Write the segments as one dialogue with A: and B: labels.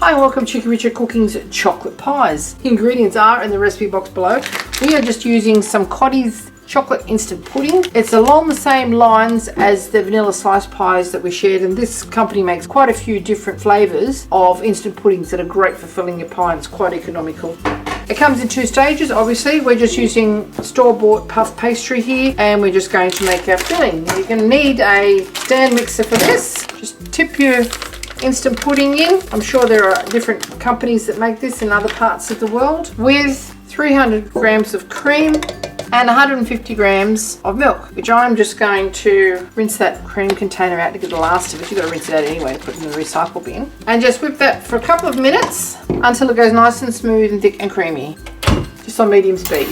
A: Hi and welcome to Cheekyricho Cooking's chocolate pies. The ingredients are in the recipe box below. We are just using some Cottees chocolate instant pudding. It's along the same lines as the vanilla slice pies that we shared, and this company makes quite a few different flavours of instant puddings that are great for filling your pie, and it's quite economical. It comes in 2 stages, obviously. We're just using store-bought puff pastry here, and we're just going to make our filling. You're going to need a stand mixer for this. Just tip your instant pudding in. I'm sure there are different companies that make this in other parts of the world, with 300 grams of cream and 150 grams of milk, which I'm just going to rinse that cream container out to get the last of it. You've got to rinse it out anyway, put it in the recycle bin, and just whip that for a couple of minutes until it goes nice and smooth and thick and creamy, just on medium speed.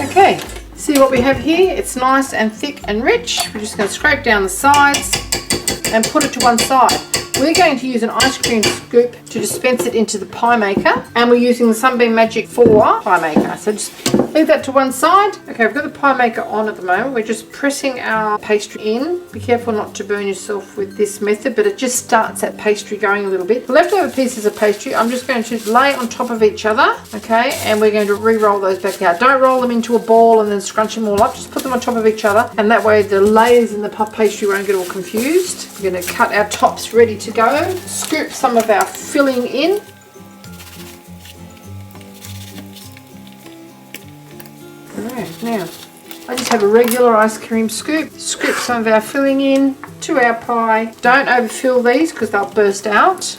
A: Okay, see what we have here? It's nice and thick and rich. We're just going to scrape down the sides and put it to one side. We're going to use an ice cream scoop to dispense it into the pie maker, and we're using the Sunbeam Magic 4 pie maker. So just leave that to one side. Okay, we've got the pie maker on at the moment. We're just pressing our pastry in. Be careful not to burn yourself with this method, but it just starts that pastry going a little bit. The leftover pieces of pastry, I'm just going to lay on top of each other, okay, and we're going to re-roll those back out. Don't roll them into a ball and then scrunch them all up. Just put them on top of each other, and that way the layers in the puff pastry won't get all confused. We're going to cut our tops ready to go. Scoop some of our filling in. Alright, now I just have a regular ice cream scoop. Scoop some of our filling in to our pie. Don't overfill these because they'll burst out.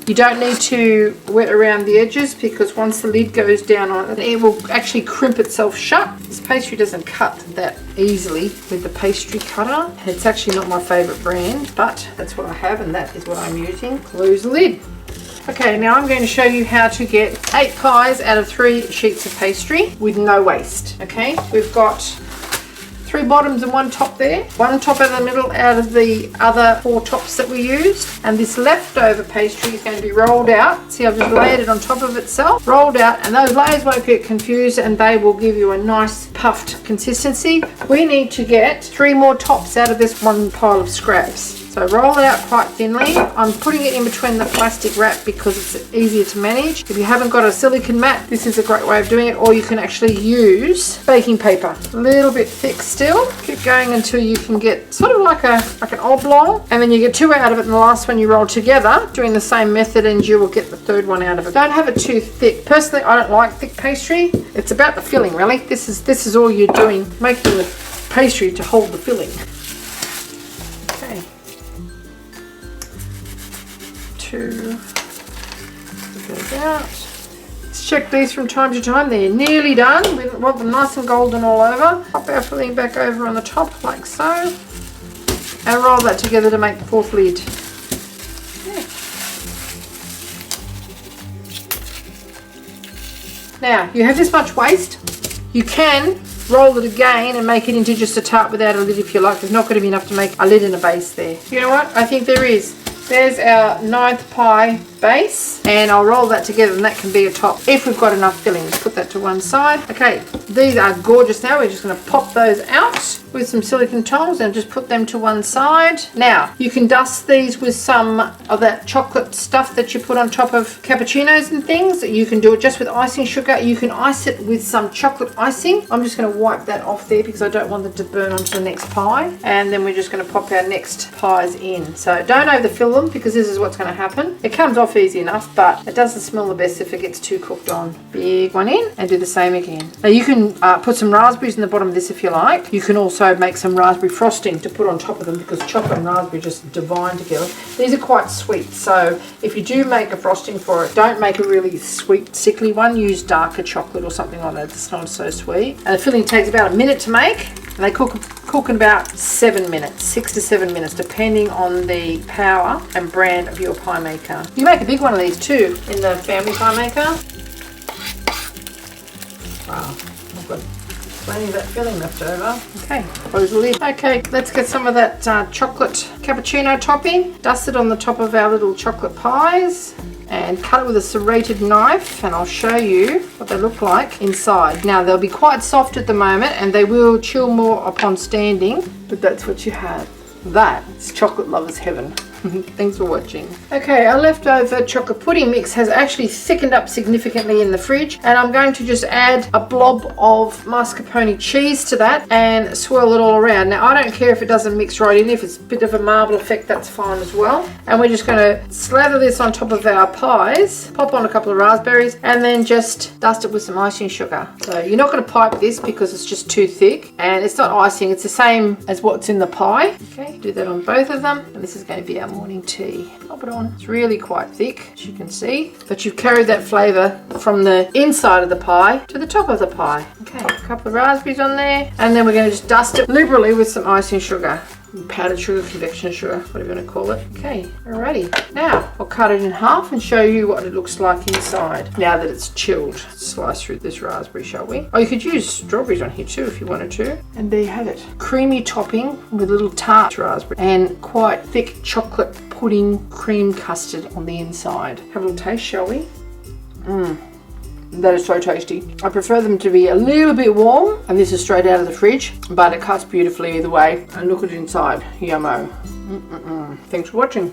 A: You don't need to wet around the edges, because once the lid goes down on it, it will actually crimp itself shut. This pastry doesn't cut that easily with the pastry cutter. It's actually not my favourite brand, but that's what I have and that is what I'm using. Close the lid. Okay, now I'm going to show you how to get 8 pies out of 3 sheets of pastry with no waste. Okay, we've got 3 bottoms and 1 top there. 1 top out of the middle out of the other 4 tops that we used. And this leftover pastry is going to be rolled out. See, I've just layered it on top of itself. Rolled out, and those layers won't get confused, and they will give you a nice puffed consistency. We need to get 3 more tops out of this 1 pile of scraps. So roll it out quite thinly. I'm putting it in between the plastic wrap because it's easier to manage. If you haven't got a silicone mat, this is a great way of doing it, or you can actually use baking paper. A little bit thick still. Keep going until you can get sort of like an oblong, and then you get 2 out of it, and the last one you roll together, doing the same method, and you will get the 3rd one out of it. Don't have it too thick. Personally, I don't like thick pastry. It's about the filling, really. This is all you're doing, making the pastry to hold the filling. Okay. 2 goes out. Let's check these from time to time. They're nearly done. We want them nice and golden all over. Pop our filling back over on the top like so, and roll that together to make the 4th lid. Okay. Now you have this much waste. You can roll it again and make it into just a tart without a lid if you like. There's not going to be enough to make a lid and a base there. You know what? I think there is. There's our 9th pie base, and I'll roll that together, and that can be a top if we've got enough filling. Let's put that to one side. Okay, these are gorgeous now. We're just going to pop those out with some silicone tongs and just put them to one side. Now, you can dust these with some of that chocolate stuff that you put on top of cappuccinos and things. You can do it just with icing sugar. You can ice it with some chocolate icing. I'm just going to wipe that off there because I don't want them to burn onto the next pie. And then we're just going to pop our next pies in. So don't overfill them, because this is what's going to happen. It comes off easy enough, but it doesn't smell the best if it gets too cooked on. Big one in, and do the same again. Now you can put some raspberries in the bottom of this if you like. You can also make some raspberry frosting to put on top of them, because chocolate and raspberry just divine together. These are quite sweet, so if you do make a frosting for it, don't make a really sweet, sickly one. Use darker chocolate or something like that that's not so sweet. And the filling takes about a minute to make, and they cook in about 7 minutes, 6 to 7 minutes, depending on the power and brand of your pie maker. You make a big one of these too in the family pie maker. Wow, I've got plenty of that filling left over. Okay, close the lid. Okay, let's get some of that chocolate cappuccino topping. Dust it on the top of our little chocolate pies, and cut it with a serrated knife, and I'll show you what they look like inside. Now they'll be quite soft at the moment, and they will chill more upon standing, but that's what you have. That is chocolate lover's heaven. Thanks for watching. Okay, our leftover chocolate pudding mix has actually thickened up significantly in the fridge, and I'm going to just add a blob of mascarpone cheese to that and swirl it all around. Now, I don't care if it doesn't mix right in. If it's a bit of a marble effect, that's fine as well. And we're just going to slather this on top of our pies, pop on a couple of raspberries, and then just dust it with some icing sugar. So you're not going to pipe this because it's just too thick, and it's not icing, it's the same as what's in the pie. Okay, do that on both of them, and this is going to be our morning tea. Pop it on. It's really quite thick, as you can see, but you've carried that flavour from the inside of the pie to the top of the pie. Okay, a couple of raspberries on there, and then we're going to just dust it liberally with some icing sugar. Powdered sugar, convection sugar, whatever you want to call it. Okay, alrighty. Now, I'll cut it in half and show you what it looks like inside now that it's chilled. Slice through this raspberry, shall we? Oh, you could use strawberries on here too if you wanted to. And there you have it. Creamy topping with a little tart raspberry and quite thick chocolate pudding cream custard on the inside. Have a little taste, shall we? That is so tasty. I prefer them to be a little bit warm, and this is straight out of the fridge, but it cuts beautifully either way. And look at it inside. Yummo. Thanks for watching.